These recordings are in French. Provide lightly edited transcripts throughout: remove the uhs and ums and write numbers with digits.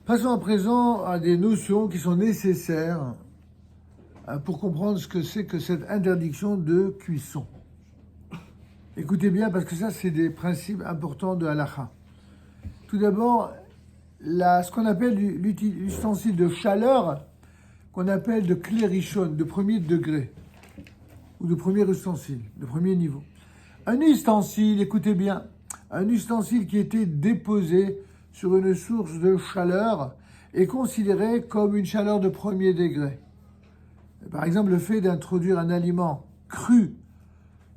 Passons à présent à des notions qui sont nécessaires pour comprendre ce que c'est que cette interdiction de cuisson. Écoutez bien, parce que ça, c'est des principes importants de halakha. Tout d'abord, ce qu'on appelle l'ustensile de chaleur, qu'on appelle de clérichon, de premier degré, ou de premier ustensile, de premier niveau. Un ustensile, écoutez bien, un ustensile qui était déposé sur une source de chaleur est considéré comme une chaleur de premier degré. Par exemple, le fait d'introduire un aliment cru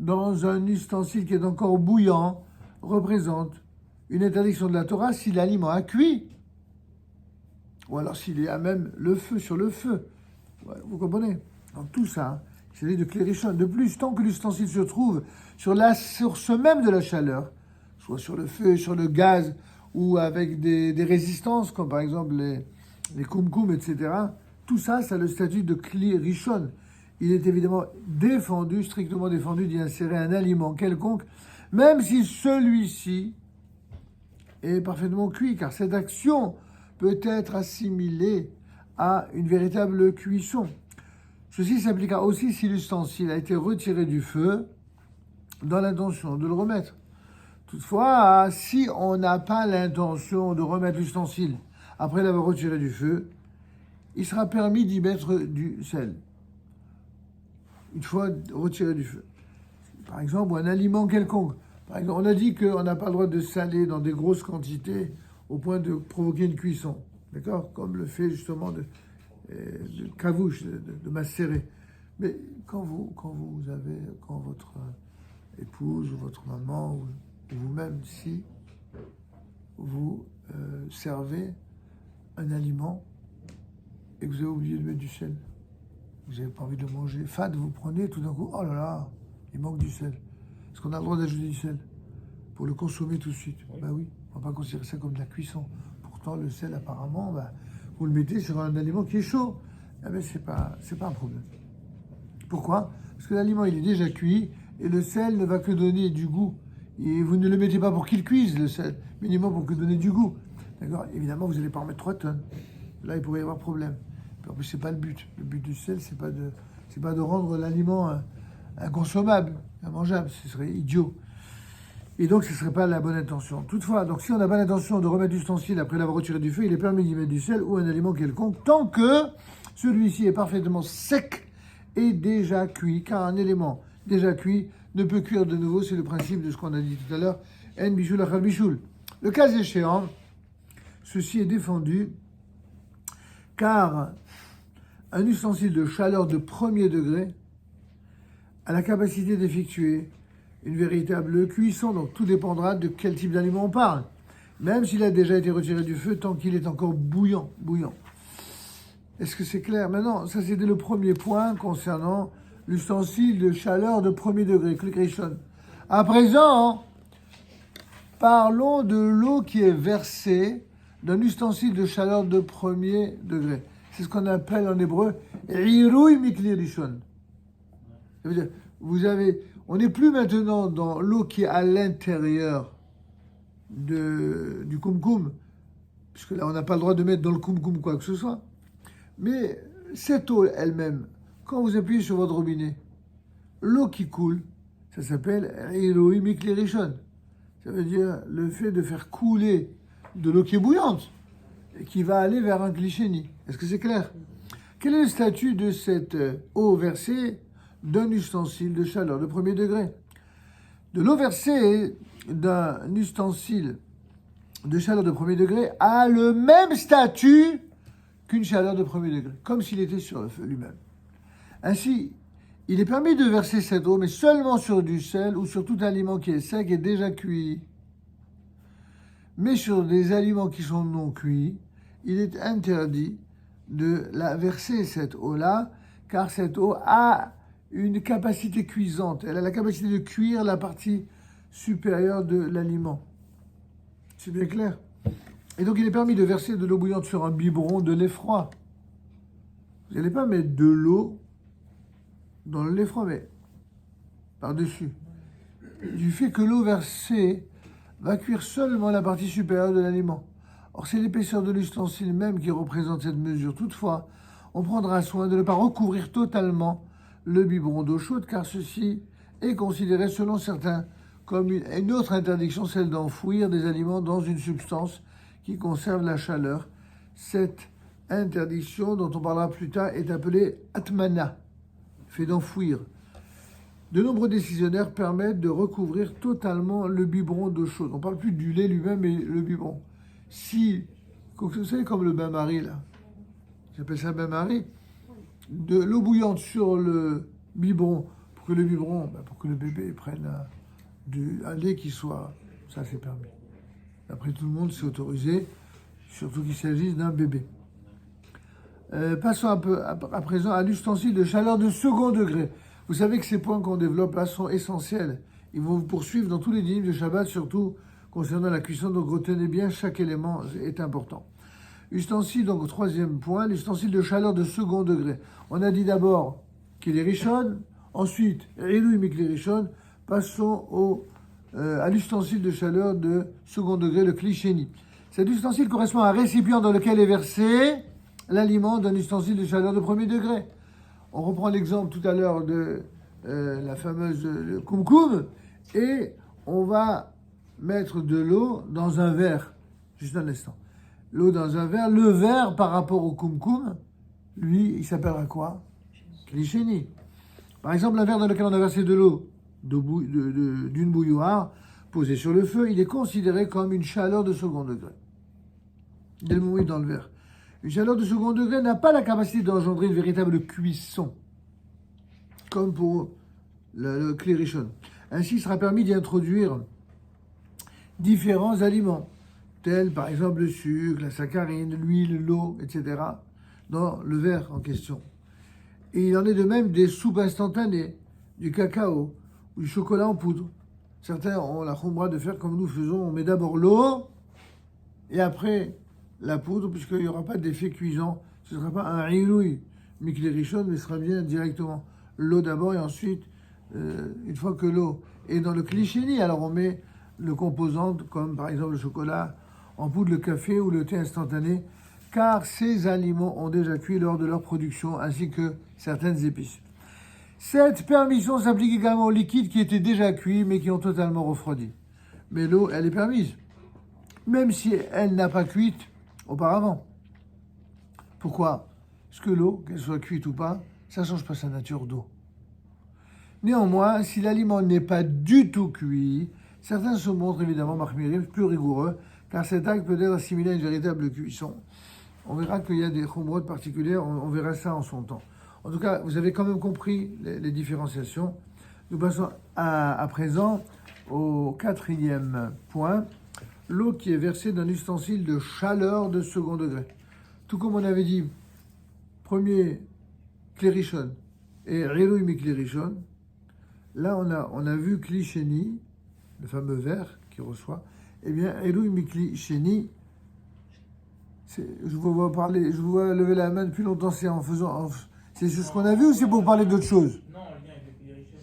dans un ustensile qui est encore bouillant représente une interdiction de la Torah si l'aliment a cuit, ou alors s'il y a même le feu sur le feu. Vous comprenez? Donc tout ça, c'est de clérichon. De plus, tant que l'ustensile se trouve sur la source même de la chaleur, soit sur le feu, sur le gaz, ou avec des résistances, comme par exemple les koum-koum, etc., tout ça, ça a le statut de clérichon. Il est évidemment défendu, strictement défendu, d'y insérer un aliment quelconque, même si celui-ci est parfaitement cuit, car cette action peut être assimilée à une véritable cuisson. Ceci s'appliquera aussi si l'ustensile a été retiré du feu dans l'intention de le remettre. Toutefois, si on n'a pas l'intention de remettre l'ustensile après l'avoir retiré du feu, il sera permis d'y mettre du sel, une fois retiré du feu. Par exemple, un aliment quelconque. Par exemple, on a dit qu'on n'a pas le droit de saler dans des grosses quantités au point de provoquer une cuisson. D'accord? Comme le fait justement de cavouche, de macérer. Mais quand votre épouse ou votre maman ou vous-même, si vous servez un aliment et que vous avez oublié de mettre du sel, vous n'avez pas envie de le manger, fade, vous prenez tout d'un coup, oh là là, il manque du sel. Est-ce qu'on a le droit d'ajouter du sel pour le consommer tout de suite? Oui. Ben oui, on ne va pas considérer ça comme de la cuisson. Pourtant, le sel, apparemment, vous le mettez sur un aliment qui est chaud. Eh ben, c'est pas un problème. Pourquoi? Parce que l'aliment, il est déjà cuit et le sel ne va que donner du goût. Et vous ne le mettez pas pour qu'il cuise, le sel, minimum pour que donner du goût. D'accord? Évidemment, vous n'allez pas en mettre 3 tonnes. Là, il pourrait y avoir problème. En plus, c'est pas le but. Le but du sel, c'est pas de rendre l'aliment inconsommable, immangeable. Ce serait idiot. Et donc, ce ne serait pas la bonne intention. Toutefois, donc, si on n'a pas l'intention de remettre l'ustensile après l'avoir retiré du feu, il est permis d'y mettre du sel ou un aliment quelconque, tant que celui-ci est parfaitement sec et déjà cuit, car un élément déjà cuit ne peut cuire de nouveau. C'est le principe de ce qu'on a dit tout à l'heure. En bichoul achal bichoul. Le cas échéant, ceci est défendu, car un ustensile de chaleur de premier degré a la capacité d'effectuer une véritable cuisson, donc tout dépendra de quel type d'aliment on parle. Même s'il a déjà été retiré du feu, tant qu'il est encore bouillant. Est-ce que c'est clair? Maintenant, ça c'était le premier point concernant l'ustensile de chaleur de premier degré, clérichon. À présent, parlons de l'eau qui est versée d'un ustensile de chaleur de premier degré. C'est ce qu'on appelle en hébreu irouy miklirishon. Ça veut dire, on n'est plus maintenant dans l'eau qui est à l'intérieur du koum-koum, puisque là on n'a pas le droit de mettre dans le koum-koum quoi que ce soit. Mais cette eau elle-même, quand vous appuyez sur votre robinet, l'eau qui coule, ça s'appelle irouy miklirishon. Ça veut dire le fait de faire couler de l'eau qui est bouillante et qui va aller vers un glichénie. Est-ce que c'est clair? Quel est le statut de cette eau versée d'un ustensile de chaleur de premier degré? De l'eau versée d'un ustensile de chaleur de premier degré a le même statut qu'une chaleur de premier degré, comme s'il était sur le feu lui-même. Ainsi, il est permis de verser cette eau, mais seulement sur du sel ou sur tout aliment qui est sec et déjà cuit. Mais sur des aliments qui sont non cuits, il est interdit de la verser, cette eau-là, car cette eau a une capacité cuisante. Elle a la capacité de cuire la partie supérieure de l'aliment. C'est bien clair? Et donc, il est permis de verser de l'eau bouillante sur un biberon de lait froid. Vous n'allez pas mettre de l'eau dans le lait froid, mais par-dessus. Du fait que l'eau versée va cuire seulement la partie supérieure de l'aliment. Or, c'est l'épaisseur de l'ustensile même qui représente cette mesure. Toutefois, on prendra soin de ne pas recouvrir totalement le biberon d'eau chaude, car ceci est considéré, selon certains, comme une autre interdiction, celle d'enfouir des aliments dans une substance qui conserve la chaleur. Cette interdiction, dont on parlera plus tard, est appelée atmana, fait d'enfouir. De nombreux décisionnaires permettent de recouvrir totalement le biberon d'eau chaude. On ne parle plus du lait lui-même, mais le biberon. Si, vous savez, comme le bain-marie, là, j'appelle ça bain-marie, de l'eau bouillante sur le biberon, pour que le biberon, pour que le bébé prenne un lait qui soit, ça c'est permis. Après tout le monde, c'est autorisé, surtout qu'il s'agisse d'un bébé. Passons à présent à l'ustensile de chaleur de second degré. Vous savez que ces points qu'on développe là sont essentiels. Ils vont vous poursuivre dans tous les dîners de Shabbat, surtout concernant la cuisson. Donc retenez bien, chaque élément est important. Ustensile, donc au troisième point, l'ustensile de chaleur de second degré. On a dit d'abord qu'il est richonne, ensuite, Elou Mikli richonne. Passons à l'ustensile de chaleur de second degré, le kli-sheni. Cet ustensile correspond à un récipient dans lequel est versé l'aliment d'un ustensile de chaleur de premier degré. On reprend l'exemple tout à l'heure de la fameuse koum-koum, et on va mettre de l'eau dans un verre, juste un instant. L'eau dans un verre, le verre par rapport au koum-koum, lui, il s'appellera quoi? Kli-sheni. Par exemple, un verre dans lequel on a versé de l'eau d'une bouilloire posée sur le feu, il est considéré comme une chaleur de second degré. Dès le moment où il est dans le verre. Une chaleur de second degré n'a pas la capacité d'engendrer une véritable cuisson, comme pour le kli rishon. Ainsi, il sera permis d'y introduire différents aliments, tels par exemple le sucre, la saccharine, l'huile, l'eau, etc., dans le verre en question. Et il en est de même des soupes instantanées, du cacao ou du chocolat en poudre. Certains ont la choumra de faire comme nous faisons, on met d'abord l'eau et après la poudre, puisqu'il n'y aura pas d'effet cuisant. Ce ne sera pas un ilouï mikli rishon, mais ce sera bien directement l'eau d'abord et ensuite, une fois que l'eau est dans le kli-sheni, alors on met le composant comme par exemple le chocolat en poudre, le café ou le thé instantané, car ces aliments ont déjà cuit lors de leur production, ainsi que certaines épices. Cette permission s'applique également aux liquides qui étaient déjà cuits, mais qui ont totalement refroidi. Mais l'eau, elle est permise, même si elle n'a pas cuite auparavant. Pourquoi? Parce que l'eau, qu'elle soit cuite ou pas, ça ne change pas sa nature d'eau. Néanmoins, si l'aliment n'est pas du tout cuit, certains se montrent évidemment marmirim, plus rigoureux, car cet acte peut être assimilé à une véritable cuisson. On verra qu'il y a des chumrot particulières, on verra ça en son temps. En tout cas, vous avez quand même compris les différenciations. Nous passons à présent au quatrième point, l'eau qui est versée d'un ustensile de chaleur de second degré. Tout comme on avait dit, premier kli rishon et Elou Mikli rishon, là on a vu kli-sheni, le fameux verre qui reçoit, eh bien Elou Mikli sheni, je vous vois lever la main depuis longtemps, c'est en faisant... C'est ce qu'on a vu ou c'est pour parler d'autre chose? Non, en lien avec le kli rishon.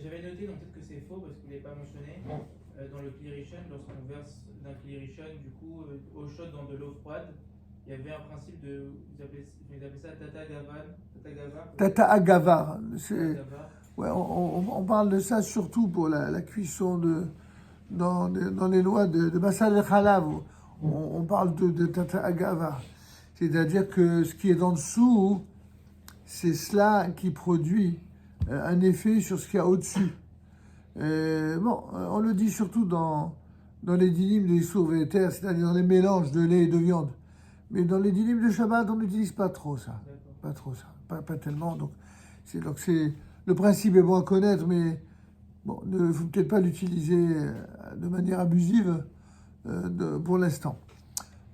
J'avais noté, donc peut-être que c'est faux parce qu'il n'est pas mentionné. Dans le kli rishon, lorsqu'on verse d'un kli rishon, du coup, eau chaude dans de l'eau froide, il y avait un principe de. Ils appelaient ça tata gavar. Tata agavar. Ouais, on parle de ça surtout pour la cuisson dans les lois de Bassal el Khalav. On parle de tata agavar. C'est-à-dire que ce qui est en dessous, c'est cela qui produit un effet sur ce qu'il y a au-dessus. On le dit surtout dans les dynimes de Issour Véter, c'est-à-dire dans les mélanges de lait et de viande. Mais dans les dynimes de Shabbat, on n'utilise pas trop ça. Pas trop ça. Pas tellement. Donc le principe est bon à connaître, mais bon, il ne faut peut-être pas l'utiliser de manière abusive pour l'instant.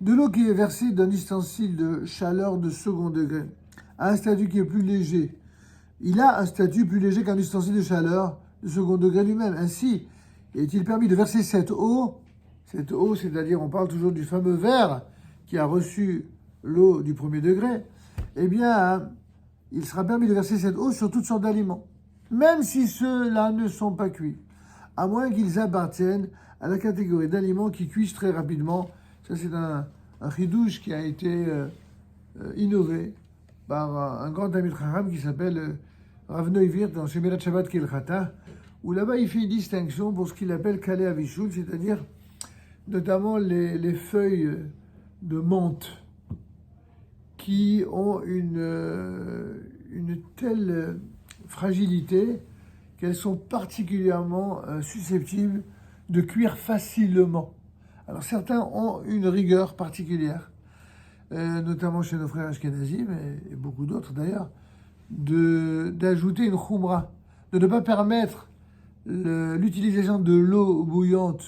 De l'eau qui est versée d'un ustensile de chaleur de second degré à un statut qui est plus léger. Il a un statut plus léger qu'un ustensile de chaleur de second degré lui-même. Ainsi, est-il permis de verser cette eau, c'est-à-dire on parle toujours du fameux verre qui a reçu l'eau du premier degré, eh bien, il sera permis de verser cette eau sur toutes sortes d'aliments, même si ceux-là ne sont pas cuits, à moins qu'ils appartiennent à la catégorie d'aliments qui cuisent très rapidement. Ça, c'est un chidouche qui a été innové par un grand Talmid Chacham qui s'appelle Rav Neuwirth dans Shemirat Shabbat Kilchata, où là-bas il fait une distinction pour ce qu'il appelle Kalei Avishul, c'est-à-dire notamment les feuilles de menthe qui ont une telle fragilité qu'elles sont particulièrement susceptibles de cuire facilement. Alors certains ont une rigueur particulière, notamment chez nos frères ashkénazim et beaucoup d'autres d'ailleurs, d'ajouter une khumra, de ne pas permettre l'utilisation de l'eau bouillante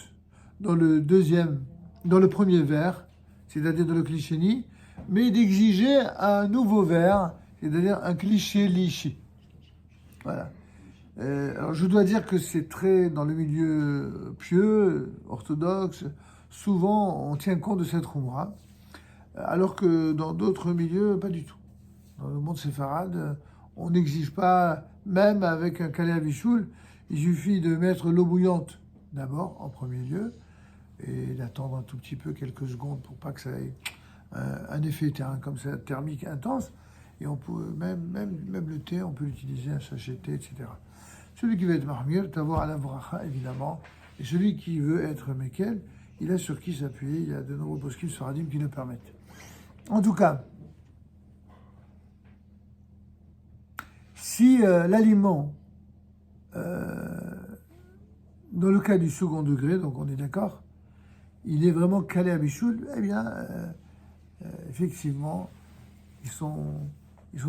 dans le premier verre, c'est-à-dire dans le kli-sheni, mais d'exiger un nouveau verre, c'est-à-dire un cliché lichi. Voilà. Alors je dois dire que c'est très, dans le milieu pieux, orthodoxe, souvent on tient compte de cette khumra, alors que dans d'autres milieux, pas du tout. Dans le monde séfarade, on n'exige pas, même avec un Kalei Avishul, il suffit de mettre l'eau bouillante d'abord, en premier lieu, et d'attendre un tout petit peu, quelques secondes, pour pas que ça ait un effet comme ça, thermique intense. Et on peut, même le thé, on peut l'utiliser, un sachet de thé, etc. Celui qui veut être marmir, d'avoir à la bracha, évidemment, et celui qui veut être mekel, il a sur qui s'appuyer. Il y a de nombreux poskim sfaradim qui le permettent. En tout cas, si l'aliment, dans le cas du second degré, donc on est d'accord, il est vraiment Kalei Avishul, eh bien, effectivement, ils sont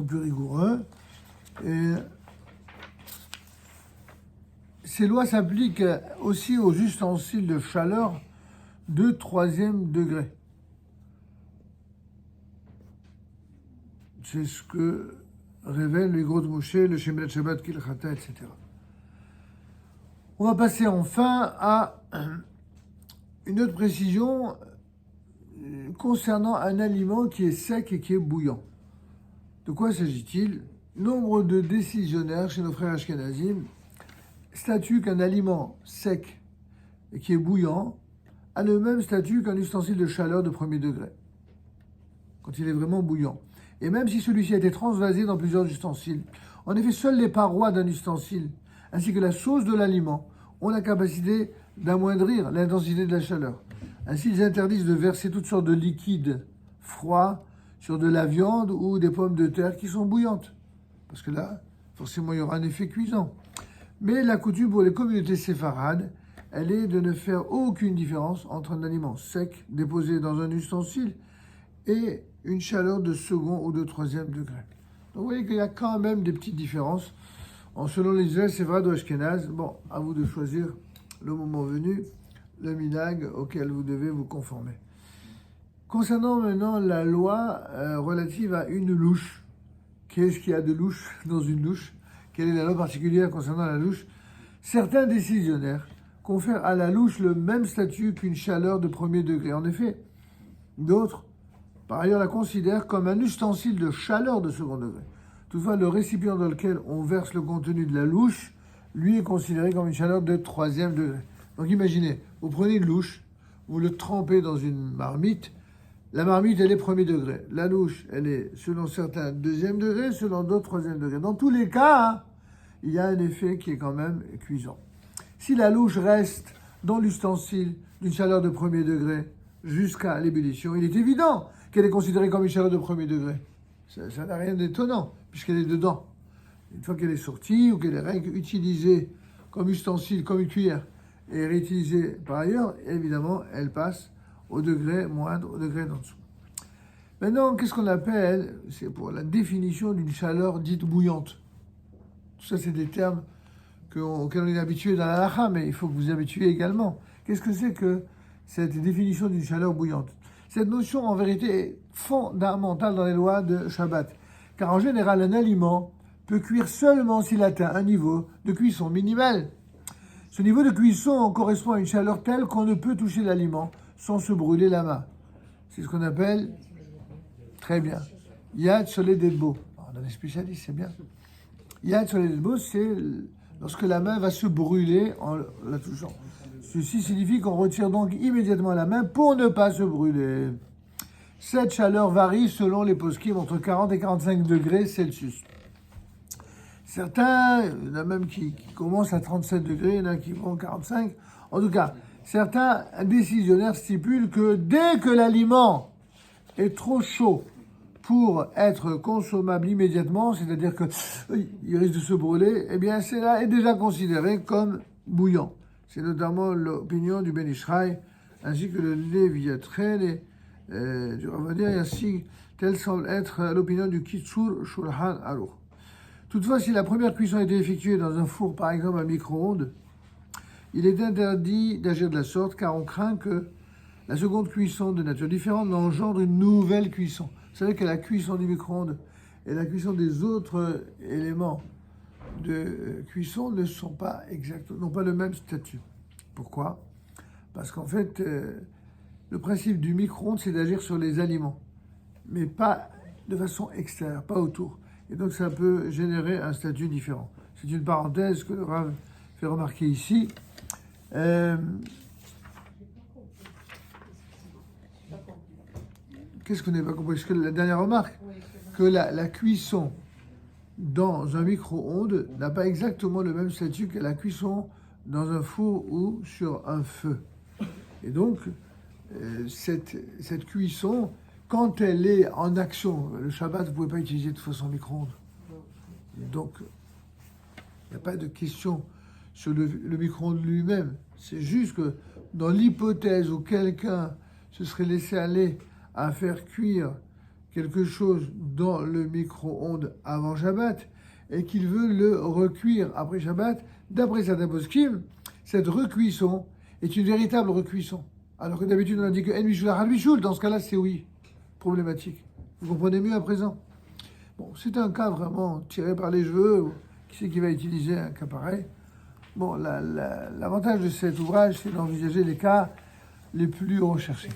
plus rigoureux. Et ces lois s'appliquent aussi aux ustensiles de chaleur de 3e degré. C'est ce que révèle le Grot Moshe, le Shemirat Shabbat Kilchata, etc. On va passer enfin à une autre précision concernant un aliment qui est sec et qui est bouillant. De quoi s'agit-il? Nombre de décisionnaires chez nos frères ashkénazim statuent qu'un aliment sec et qui est bouillant a le même statut qu'un ustensile de chaleur de 1er degré, quand il est vraiment bouillant. Et même si celui-ci a été transvasé dans plusieurs ustensiles. En effet, seules les parois d'un ustensile, ainsi que la sauce de l'aliment, ont la capacité d'amoindrir l'intensité de la chaleur. Ainsi, ils interdisent de verser toutes sortes de liquides froids sur de la viande ou des pommes de terre qui sont bouillantes. Parce que là, forcément, il y aura un effet cuisant. Mais la coutume pour les communautés séfarades, elle est de ne faire aucune différence entre un aliment sec déposé dans un ustensile et une chaleur de second ou de 3e degré. Donc vous voyez qu'il y a quand même des petites différences selon les usages séfarades ou ashkénazes. Bon, à vous de choisir le moment venu, le minhag auquel vous devez vous conformer. Concernant maintenant la loi relative à une louche, qu'est-ce qu'il y a de louche dans une louche? Quelle est la loi particulière concernant la louche? Certains décisionnaires confèrent à la louche le même statut qu'une chaleur de 1er degré. En effet, d'autres, par ailleurs, la considèrent comme un ustensile de chaleur de second degré. Toutefois, le récipient dans lequel on verse le contenu de la louche, lui, est considéré comme une chaleur de 3e degré. Donc imaginez, vous prenez une louche, vous le trempez dans une marmite, la marmite, elle est 1er degré. La louche, elle est, selon certains, 2e degré, selon d'autres, 3e degré. Dans tous les cas, il y a un effet qui est quand même cuisant. Si la louche reste dans l'ustensile d'une chaleur de 1er degré jusqu'à l'ébullition, il est évident qu'elle est considérée comme une chaleur de 1er degré. Ça n'a rien d'étonnant, puisqu'elle est dedans. Une fois qu'elle est sortie ou qu'elle est utilisée comme ustensile, comme une cuillère, et réutilisée par ailleurs, évidemment, elle passe au degré moindre, au degré d'en dessous. Maintenant, qu'est-ce qu'on appelle, c'est pour la définition d'une chaleur dite bouillante. Tout ça, c'est des termes auxquels on est habitué dans la halakha, mais il faut que vous vous habituiez également. Qu'est-ce que c'est que cette définition d'une chaleur bouillante? Cette notion, en vérité, est fondamentale dans les lois de Shabbat. Car en général, un aliment peut cuire seulement s'il atteint un niveau de cuisson minimal. Ce niveau de cuisson correspond à une chaleur telle qu'on ne peut toucher l'aliment sans se brûler la main. C'est ce qu'on appelle, très bien, Yad Solededbo. On a des spécialistes, c'est bien. Yad Solededbo, c'est lorsque la main va se brûler en la touchant. Ceci signifie qu'on retire donc immédiatement la main pour ne pas se brûler. Cette chaleur varie selon les poskim entre 40 et 45 degrés Celsius. Certains, il y en a même qui commencent à 37 degrés, il y en a qui vont 45. En tout cas, certains décisionnaires stipulent que dès que l'aliment est trop chaud pour être consommable immédiatement, c'est-à-dire qu'il risque de se brûler, eh bien cela est déjà considéré comme bouillant. C'est notamment l'opinion du Ben Ishraï, ainsi que le Léviatren du Ravadia, et ainsi telle semble être l'opinion du Kitzur Shulchan Aruch. Toutefois, si la première cuisson a été effectuée dans un four, par exemple à micro-ondes, il est interdit d'agir de la sorte car on craint que la seconde cuisson de nature différente n'engendre une nouvelle cuisson. Vous savez que la cuisson du micro-ondes et la cuisson des autres éléments de cuisson n'ont pas le même statut. Pourquoi? Parce qu'en fait, le principe du micro-ondes, c'est d'agir sur les aliments, mais pas de façon extérieure, pas autour. Et donc ça peut générer un statut différent. C'est une parenthèse que le Rav fait remarquer ici. Qu'est-ce qu'on n'a pas compris? Parce que la dernière remarque, que la cuisson dans un micro-ondes n'a pas exactement le même statut que la cuisson dans un four ou sur un feu. Et donc, cette cuisson, quand elle est en action, le Shabbat, vous ne pouvez pas utiliser de façon micro-ondes. Donc, il n'y a pas de question sur le micro-ondes lui-même. C'est juste que dans l'hypothèse où quelqu'un se serait laissé aller à faire cuire quelque chose dans le micro-ondes avant Shabbat et qu'il veut le recuire après Shabbat, d'après certains poskim, cette recuisson est une véritable recuisson. Alors que d'habitude on a dit que En Mishul Achad Bishul, dans ce cas-là c'est oui, problématique. Vous comprenez mieux à présent? Bon, c'est un cas vraiment tiré par les cheveux, qui c'est qui va utiliser un cas pareil? Bon, l'avantage de cet ouvrage, c'est d'envisager les cas les plus recherchés.